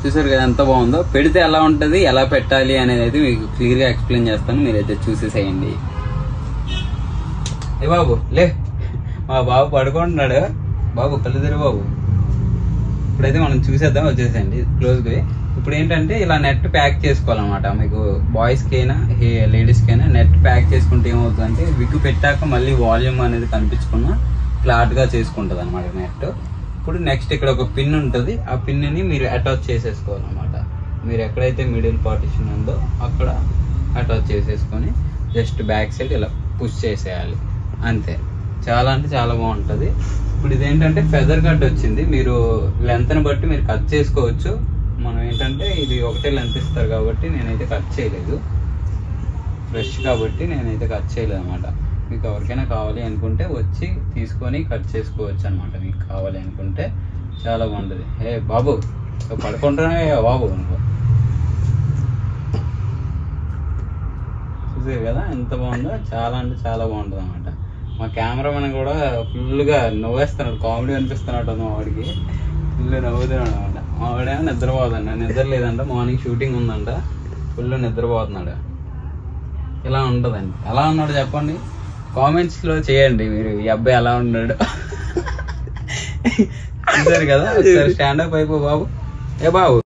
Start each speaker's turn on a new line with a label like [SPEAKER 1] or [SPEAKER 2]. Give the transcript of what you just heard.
[SPEAKER 1] చూసారు కదా ఎంత బాగుందో. పెడితే ఎలా ఉంటది, ఎలా పెట్టాలి అనేది అయితే మీకు క్లియర్ గా ఎక్స్ప్లెయిన్ చేస్తాను, మీరైతే చూసేసేయండి. ఏ బాబు లే, మా బాబు పడుకుంటున్నాడు. బాబు కళ్ళుదిరి బాబు. ఇప్పుడైతే మనం చూసేద్దాం, వచ్చేసేయండి క్లోజ్గా. ఇప్పుడు ఏంటంటే ఇలా నెట్ ప్యాక్ చేసుకోవాలన్నమాట. మీకు బాయ్స్కి అయినా లేడీస్కి అయినా నెట్ ప్యాక్ చేసుకుంటే ఏమవుతుందంటే విగ్గు పెట్టాక మళ్ళీ వాల్యూమ్ అనేది కనిపించకుండా ఫ్లాట్గా చేసుకుంటుంది అనమాట నెట్. ఇప్పుడు నెక్స్ట్ ఇక్కడ ఒక పిన్ ఉంటుంది, ఆ పిన్ని మీరు అటాచ్ చేసేసుకోవాలన్నమాట. మీరు ఎక్కడైతే మిడిల్ పార్టిషన్ ఉందో అక్కడ అటాచ్ చేసేసుకొని జస్ట్ బ్యాక్ సైడ్ ఇలా పుష్ చేసేయాలి, అంతే. చాలా అంటే చాలా బాగుంటుంది. ఇప్పుడు ఇదేంటంటే ఫెదర్ కట్ వచ్చింది, మీరు లెంత్ని బట్టి మీరు కట్ చేసుకోవచ్చు. మనం ఏంటంటే ఇది ఒకటే లెంత్ ఇస్తారు కాబట్టి నేనైతే కట్ చేయలేదు, ఫ్రెష్ కాబట్టి నేనైతే కట్ చేయలేదు అనమాట. మీకు ఎవరికైనా కావాలి అనుకుంటే వచ్చి తీసుకొని కట్ చేసుకోవచ్చు అనమాట. మీకు కావాలి అనుకుంటే చాలా బాగుంటుంది. ఏ బాబు పడుకుంటున్నావే బాబు అనుకో. చూసారు కదా ఎంత బాగుందో, చాలా అంటే చాలా బాగుంటుంది అనమాట. మా కెమెరామెన్ కూడా ఫుల్గా నవ్వేస్తున్నాడు, కామెడీ అనిపిస్తున్నాడు మా వాడికి. ఫుల్ నవ్వుతున్నాడు అనమాట. మా వాడేమో నిద్రపోతుండ, నిద్ర లేదంట, మార్నింగ్ షూటింగ్ ఉందంట, ఫుల్ నిద్రపోతున్నాడు. ఇలా ఉంటుందండి. ఎలా ఉన్నాడు చెప్పండి, కామెంట్స్లో చేయండి మీరు, ఈ అబ్బాయి ఎలా ఉన్నాడు. చూసారు కదా, ఒకసారి స్టాండప్ అయిపో బాబు. ఏ బాబు